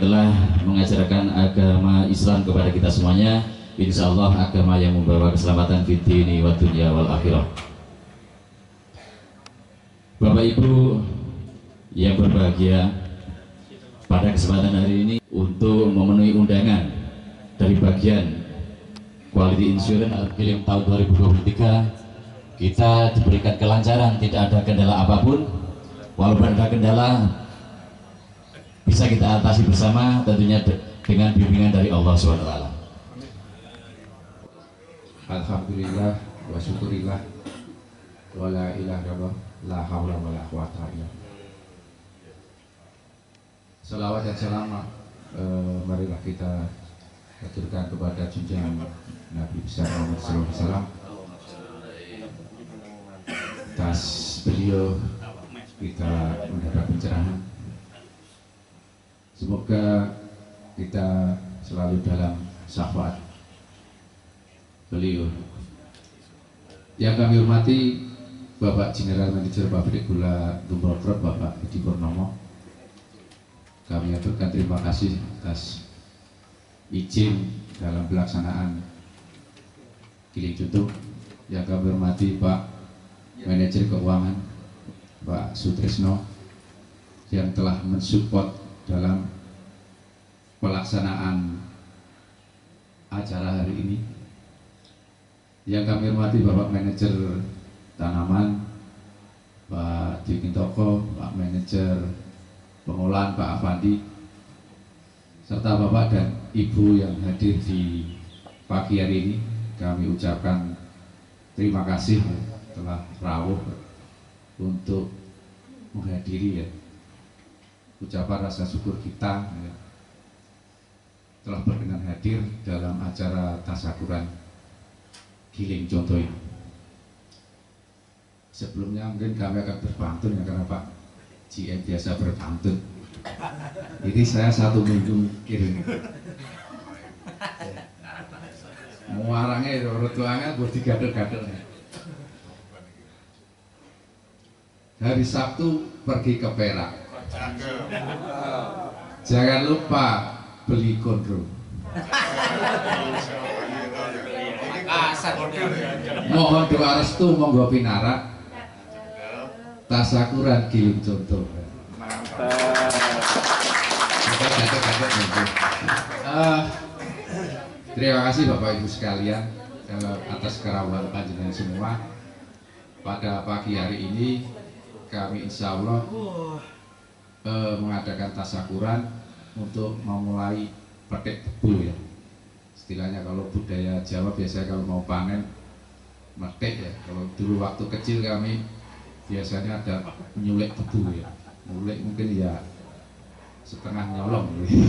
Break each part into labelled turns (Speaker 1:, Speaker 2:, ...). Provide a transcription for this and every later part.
Speaker 1: telah mengajarkan agama Islam kepada kita semuanya. Insya Allah agama yang membawa keselamatan di dini wa dunya wal akhirah. Bapak Ibu yang berbahagia, pada kesempatan hari ini untuk memenuhi undangan dari bagian Quality Insurance Alkilim tahun 2023, kita diberikan kelancaran, tidak ada kendala apapun. Walaupun ada kendala, bisa kita atasi bersama, tentunya dengan bimbingan dari Allah SWT.
Speaker 2: Alhamdulillah wa syukurillah wa la ilaha illallah la haula wa la quwata illa billah. Salawat dan salam marilah kita aturkan kepada junjungan Nabi besar Muhammad SAW. Atas beliau kita mendapat pencerahan. Semoga kita selalu dalam syafaat beliau. Yang kami hormati Bapak General Manager Pabrik Gula Gumrokrot, Bapak Edi Purnomo. Kami aturkan terima kasih atas izin dalam pelaksanaan Giling Juntuh. Yang kami hormati Pak Manajer Keuangan Pak Sutrisno yang telah mensupport dalam pelaksanaan acara hari ini. Yang kami hormati Bapak Manajer Tanaman Pak Dikin Toko, Pak Manajer Pengolahan Pak Afandi, serta Bapak dan Ibu yang hadir di pagi hari ini. Kami ucapkan terima kasih telah rawuh untuk menghadiri ucapan rasa syukur kita telah berkenan hadir dalam acara tasyakuran Giling Contoh ini. Sebelumnya mungkin kami akan berpantun karena Pak GM biasa berpantun. Ini saya 1 minggu kirim. Muarangnya urut tuangnya buat digadel-gadel. Hari Sabtu pergi ke Perak. Jangan lupa beli kondro. Mohon doa restu monggo pinarak tasyakuran Giling Contoh. Terima kasih Bapak Ibu sekalian atas kerawan panjenengan semua. Pada pagi hari ini kami insya Allah mengadakan tasyakuran untuk memulai petik tebu ya. Istilahnya kalau budaya Jawa biasanya kalau mau panen metik ya. Kalau dulu waktu kecil kami biasanya ada nyulek tebu ya. Nyulek mungkin ya setengah nyolong gitu.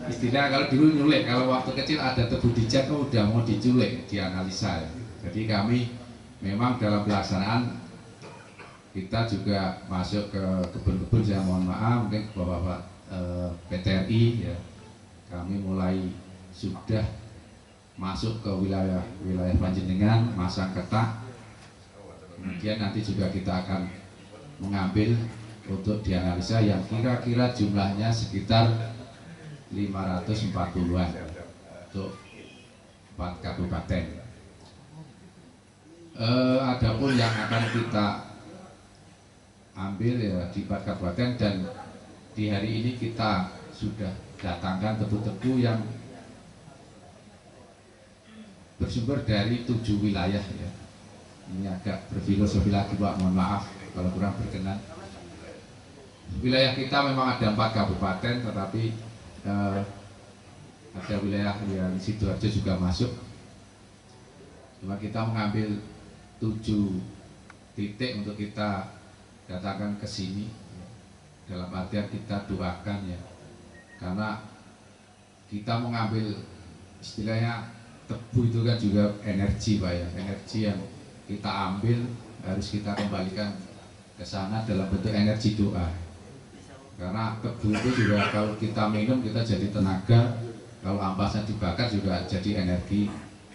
Speaker 2: Istilah kalau dulu nyulek, kalau waktu kecil ada tebu dicat udah mau diculek, dianalisa ya. Jadi kami memang dalam pelaksanaan kita juga masuk ke kebun-kebun, saya mohon maaf mungkin ke Bapak PTRI ya. Kami mulai sudah masuk ke wilayah Panjenengan, masang ketak. Kemudian nanti juga kita akan mengambil untuk dianalisa yang kira-kira jumlahnya sekitar 540-an untuk 4 kabupaten. Adapun yang akan kita ambil ya di 4 kabupaten, dan di hari ini kita sudah datangkan tebu-tebu yang bersumber dari 7 wilayah ya. Ini agak berfilosofi lagi Pak, mohon maaf kalau kurang berkenan. Wilayah kita memang ada 4 kabupaten, tetapi ada wilayah yang Sidoarjo juga masuk. Cuma kita mengambil 7 titik untuk kita datangkan ke sini. Dalam artian kita doakan ya, karena kita mengambil istilahnya tebu itu kan juga energi Pak ya, energi yang kita ambil harus kita kembalikan ke sana dalam bentuk energi doa. Karena tebu itu juga kalau kita minum kita jadi tenaga, kalau ampasnya dibakar juga jadi energi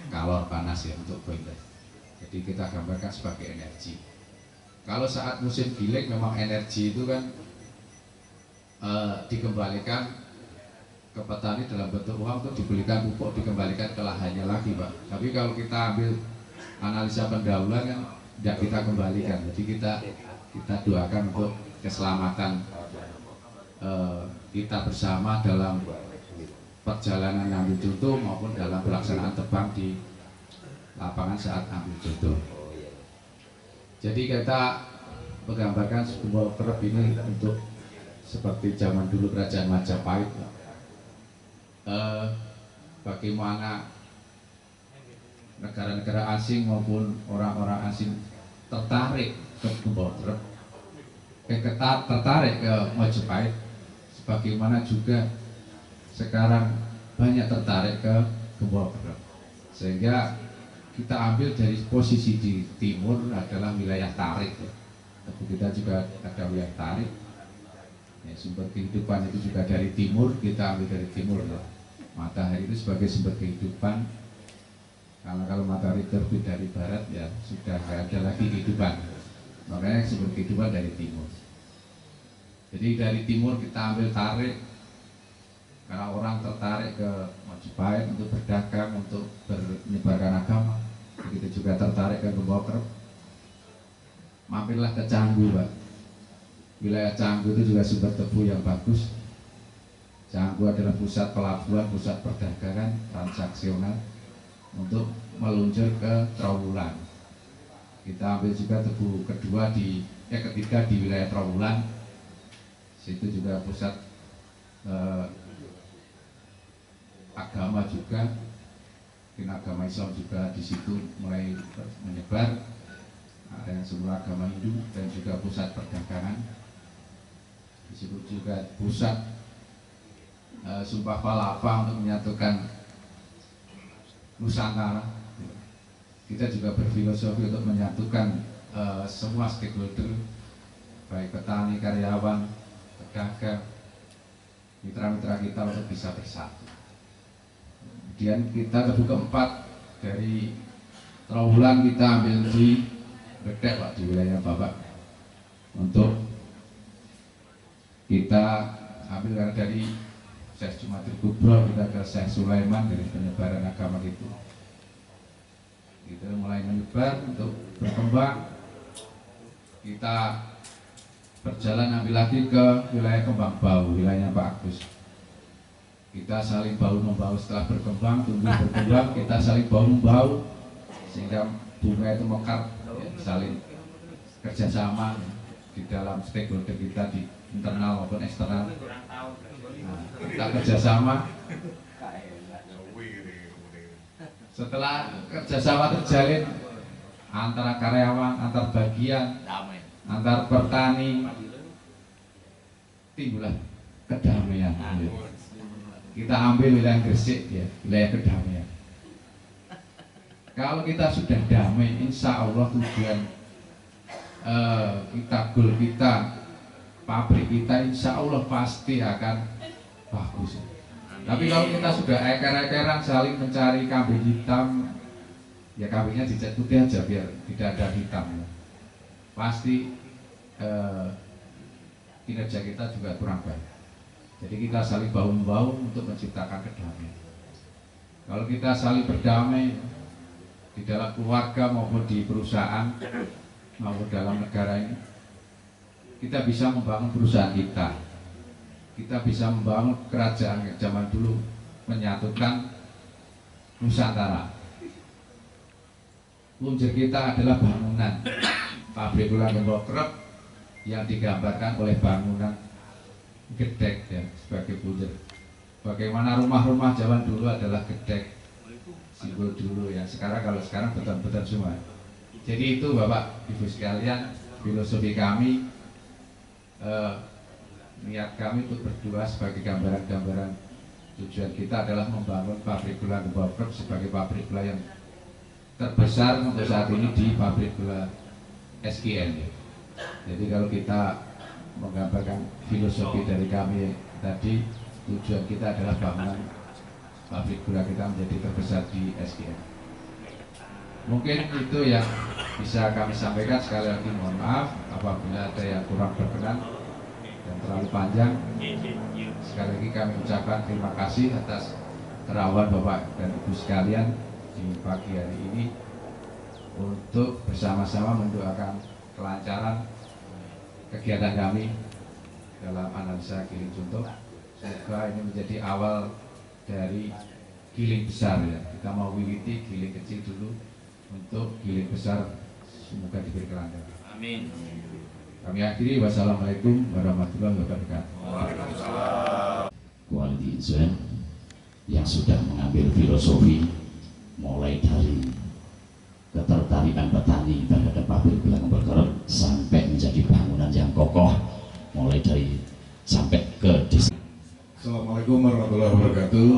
Speaker 2: kalor panas ya untuk boiler. Jadi kita gambarkan sebagai energi. Kalau saat musim giling memang energi itu kan dikembalikan ke petani dalam bentuk uang untuk dibelikan pupuk, dikembalikan ke lahannya lagi, Pak. Tapi kalau kita ambil analisa pendahuluan kan tidak kita kembalikan. Jadi kita doakan untuk keselamatan kita bersama dalam perjalanan ambil contoh maupun dalam pelaksanaan tebang di lapangan saat ambil contoh. Jadi kita menggambarkan sebuah kerep ini untuk seperti zaman dulu kerajaan Majapahit, bagaimana negara-negara asing maupun orang-orang asing tertarik ke Gembok-Trep, tertarik ke Majapahit, sebagaimana juga sekarang banyak tertarik ke Gembok-Trep. Sehingga kita ambil dari posisi di timur adalah wilayah tarik, tapi kita juga ada wilayah tarik. Ya, sumber kehidupan itu juga dari timur, kita ambil dari timur ya. Matahari itu sebagai sumber kehidupan. Karena kalau matahari terbit dari barat ya sudah tidak ada lagi kehidupan. Makanya sumber kehidupan dari timur. Jadi dari timur kita ambil tarik, karena orang tertarik ke Majapahit untuk berdagang, untuk menyebarkan agama. Begitu juga tertarik ke Gembok-Trep. Mampirlah ke Canggu, Pak. Wilayah Canggu itu juga sumber tebu yang bagus. Canggu adalah pusat pelabuhan, pusat perdagangan transaksional untuk meluncur ke Trowulan. Kita ambil juga tebu kedua ketiga di wilayah Trowulan. Situ juga pusat agama juga. Mungkin agama Islam juga di situ mulai menyebar. Ada yang semula agama Hindu dan juga pusat perdagangan. Di situ juga pusat Sumpah Palapa untuk menyatukan Nusantara. Kita juga berfilosofi untuk menyatukan semua stakeholder, baik petani, karyawan, pedagang, mitra-mitra kita untuk bisa bersatu. Kemudian kita tebu keempat dari Trowulan kita ambil di Gedek, Pak, di wilayah Bapak, untuk kita ambil dari Syekh Jumatil Kubro kita ke Syekh Sulaiman dari penyebaran agama itu. Kita mulai menyebar untuk berkembang. Kita berjalan ambil lagi ke wilayah Kembang Bau, wilayahnya Pak Agus. Kita saling bahu membahu setelah berkembang, tumbuh berkembang, kita saling bahu membahu sehingga bunga itu mekar, ya, saling kerjasama di dalam stakeholder kita di internal maupun eksternal. Nah, kita kerjasama. Setelah kerjasama terjalin antara karyawan, antar bagian, antar petani, timbullah kedamaian. Kita ambil wilayah Gresik ya, wilayah kedamaian. Kalau kita sudah damai, insya Allah tujuan kita, goal kita, pabrik kita insya Allah pasti akan bagus. Tapi kalau kita sudah eker-ekeran saling mencari kambing hitam, ya kambingnya dicat putih aja biar tidak ada hitam. Pasti kinerja kita juga kurang baik. Jadi kita saling bahu-membahu untuk menciptakan kedamaian. Kalau kita saling berdamai di dalam keluarga maupun di perusahaan maupun dalam negara ini, kita bisa membangun perusahaan kita. Kita bisa membangun kerajaan zaman dulu, menyatukan Nusantara. Punjer kita adalah bangunan pabrik gula Gembok-Trep yang digambarkan oleh bangunan Gedek ya, sebagai punjer. Bagaimana rumah-rumah zaman dulu adalah gedek, simbol dulu ya. Kalau sekarang beton-beton semua. Jadi itu Bapak Ibu sekalian, filosofi kami, niat kami untuk berdua sebagai gambaran-gambaran tujuan kita adalah membangun pabrik gula Gembok-Trep sebagai pabrik gula yang terbesar untuk saat ini di pabrik gula SKN. Jadi kalau kita menggambarkan filosofi dari kami tadi, tujuan kita adalah bangunan pabrik gula kita menjadi terbesar di SKN. Mungkin itu yang bisa kami sampaikan. Sekali lagi mohon maaf apabila ada yang kurang berkenan. dan terlalu panjang. Sekali lagi kami ucapkan terima kasih atas kerawan Bapak dan Ibu sekalian di pagi hari ini untuk bersama-sama mendoakan kelancaran kegiatan kami dalam analisa Giling Juntuh. Semoga ini menjadi awal dari giling besar ya. Kita mau wiliti giling kecil dulu untuk giling besar, semoga diberi kelancaran.
Speaker 1: Amin.
Speaker 2: Kami akhiri, wassalamualaikum warahmatullahi wabarakatuh.
Speaker 1: Quality Insurance yang sudah mengambil filosofi mulai dari ketertarikan petani terhadap pabrik belakang bergerak sampai menjadi bangunan yang kokoh, mulai dari sampai ke desa.
Speaker 3: Assalamualaikum warahmatullahi wabarakatuh.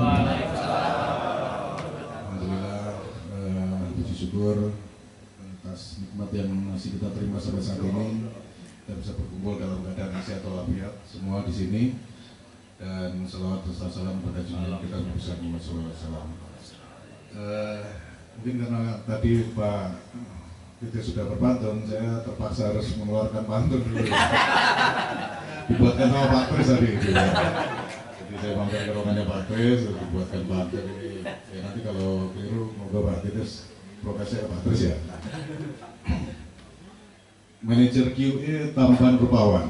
Speaker 3: Alhamdulillah, puji syukur atas nikmat yang masih kita terima sampai saat ini. Kita bisa berkumpul dalam keadaan sehat walafiat semua di sini, dan selawat dan salam pada junjungan kita Nabi Muhammad SAW. Mungkin karena tadi Pak kita sudah berpantun, saya terpaksa harus mengeluarkan pantun dulu. Dibuatkan sama Pak Kris tadi. Jadi saya mampir ke ruangannya Pak Kris, dibuatkan pantun. Ya nanti kalau keliru moga Pak Kris prokesnya ke Pak Kris ya. Manajer QE tampan rupawan,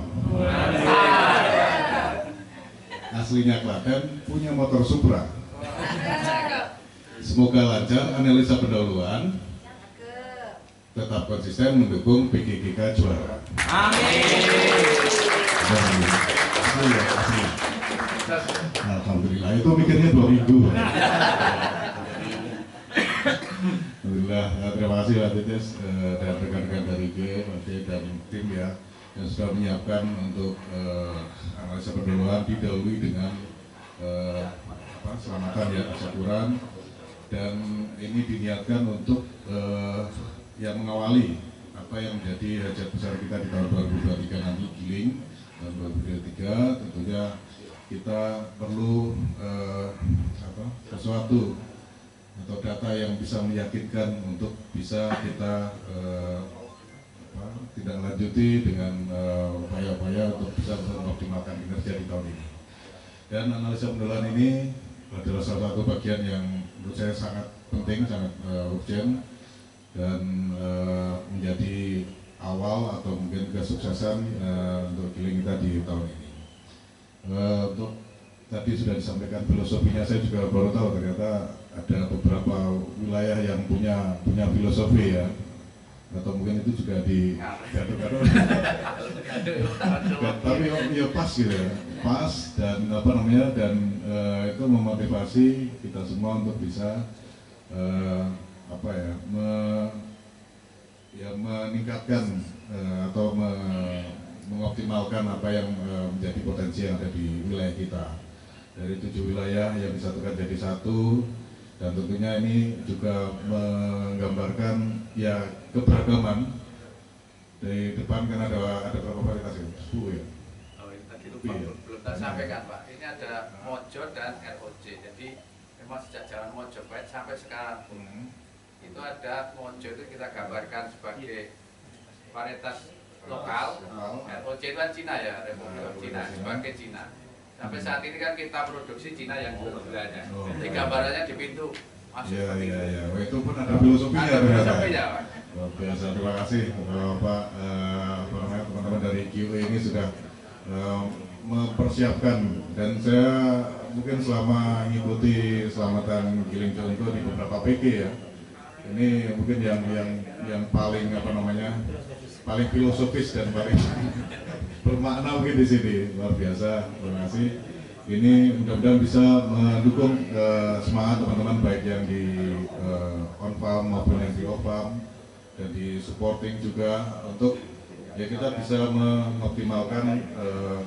Speaker 3: aslinya Klaten, punya motor Supra. Semoga lancar analisa pendahuluan, tetap konsisten mendukung PGGK juara. Amin. Asli. Alhamdulillah, itu mikirnya 2 minggu. Alhamdulillah, terima kasih Pak Titis dan rekan-rekan dari G, dan tim ya yang sudah menyiapkan untuk analisa pendahuluan, didahului dengan selamatan ya, tasyakuran, dan ini diniatkan untuk yang mengawali apa yang menjadi hajat besar kita di tahun 2023 nanti, giling tahun 2023. Tentunya kita perlu sesuatu atau data yang bisa meyakinkan untuk bisa kita tidak lanjuti dengan upaya-upaya untuk bisa mengoptimalkan kinerja di tahun ini. Dan analisa pendahuluan ini adalah salah satu bagian yang menurut saya sangat penting, sangat urgent, dan menjadi awal atau mungkin kesuksesan untuk giling kita di tahun ini. Untuk tadi sudah disampaikan filosofinya, saya juga baru tahu ternyata ada beberapa wilayah yang punya filosofi ya, atau mungkin itu juga di gaduh-gaduh. Tapi ya pas gitu ya, pas, dan itu memotivasi kita semua untuk bisa meningkatkan atau mengoptimalkan apa yang menjadi potensi yang ada di wilayah kita. Dari 7 wilayah yang disatukan jadi 1, dan tentunya ini juga menggambarkan ya keberagaman. Di depan kan ada berapa varietas ya? 10 ya?
Speaker 2: Oh, tadi lupa, belum saya sampaikan Pak. Ini ada Mojo dan ROC. Jadi memang sejak zaman Mojo sampai sekarang itu ada Mojo itu kita gambarkan sebagai varietas lokal. ROC itu kan Cina ya, Republik Cina, sebagai Cina. Sampai saat ini kan kita produksi Cina yang gulanya. Jadi gambarannya di pintu masuk.
Speaker 3: Iya. Itu pun ada filosofinya.
Speaker 2: Ada filosofinya, Pak.
Speaker 3: Luar biasa, terima kasih Bapak, teman-teman dari QE ini sudah mempersiapkan, dan saya mungkin selama mengikuti selamatan giling contoh di beberapa PG ya, ini mungkin yang paling paling filosofis dan paling bermakna mungkin di sini. Luar biasa, terima kasih. Ini mudah-mudahan bisa mendukung semangat teman-teman baik yang di on farm maupun yang di off farm, dan di supporting juga untuk ya kita bisa mengoptimalkan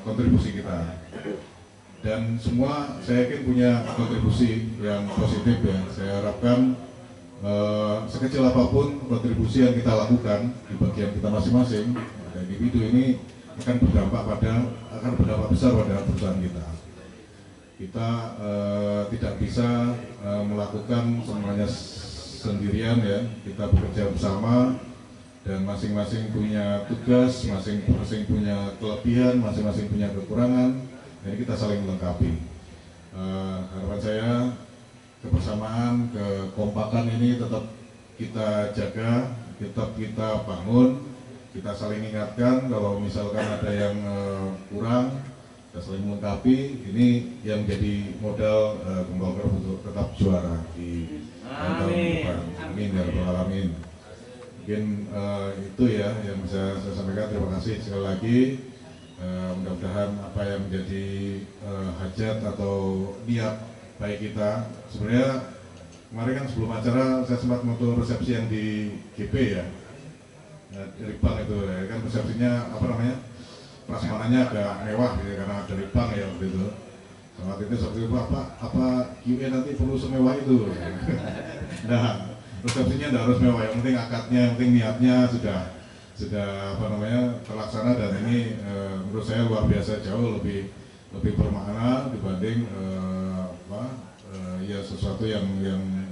Speaker 3: kontribusi kita. Dan semua saya yakin punya kontribusi yang positif ya. Saya harapkan sekecil apapun kontribusi yang kita lakukan di bagian kita masing-masing, ada individu ini akan berdampak besar pada perusahaan kita. Kita tidak bisa melakukan semuanya sendirian ya. Kita bekerja bersama dan masing-masing punya tugas, masing-masing punya kelebihan, masing-masing punya kekurangan. Jadi kita saling melengkapi. Harapan saya kebersamaan, kekompakan ini tetap kita jaga, tetap kita bangun, kita saling ingatkan kalau misalkan ada yang kurang, kita saling melengkapi. Ini yang jadi modal Golkar untuk tetap juara di tahun depan. Amin ya rabbal alamin. Mungkin itu ya yang bisa saya sampaikan. Terima kasih sekali lagi. Mudah-mudahan apa yang menjadi hajat atau niat baik kita. Sebenarnya kemarin kan sebelum acara saya sempat foto resepsi yang di GP ya, dari bank itu ya, kan resepsinya apa namanya, prasmananya agak mewah gitu karena dari bank ya waktu itu. Saat itu apa QA nanti perlu semewah itu. Nah, resepsinya tidak harus mewah, yang penting akadnya, yang penting niatnya sudah apa namanya terlaksana, dan ini menurut saya luar biasa, jauh lebih bermakna dibanding ya sesuatu yang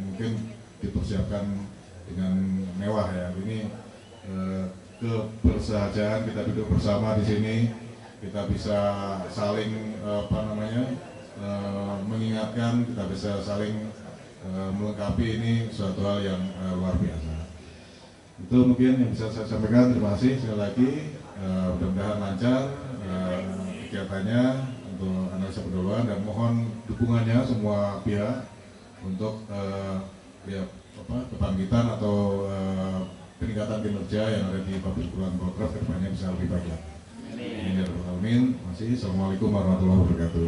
Speaker 3: mungkin dipersiapkan dengan mewah ya. Ini kebersahajan, kita duduk bersama di sini, kita bisa saling mengingatkan, kita bisa saling melengkapi. Ini suatu hal yang luar biasa. Itu mungkin yang bisa saya sampaikan. Terima kasih sekali lagi. Mudah-mudahan lancar kegiatannya untuk analisa pendahuluan, dan mohon dukungannya semua pihak untuk kebangkitan atau peningkatan kinerja yang ada di pabrik gula Golkar kedepannya bisa lebih baik. Amin. Assalamualaikum warahmatullahi wabarakatuh.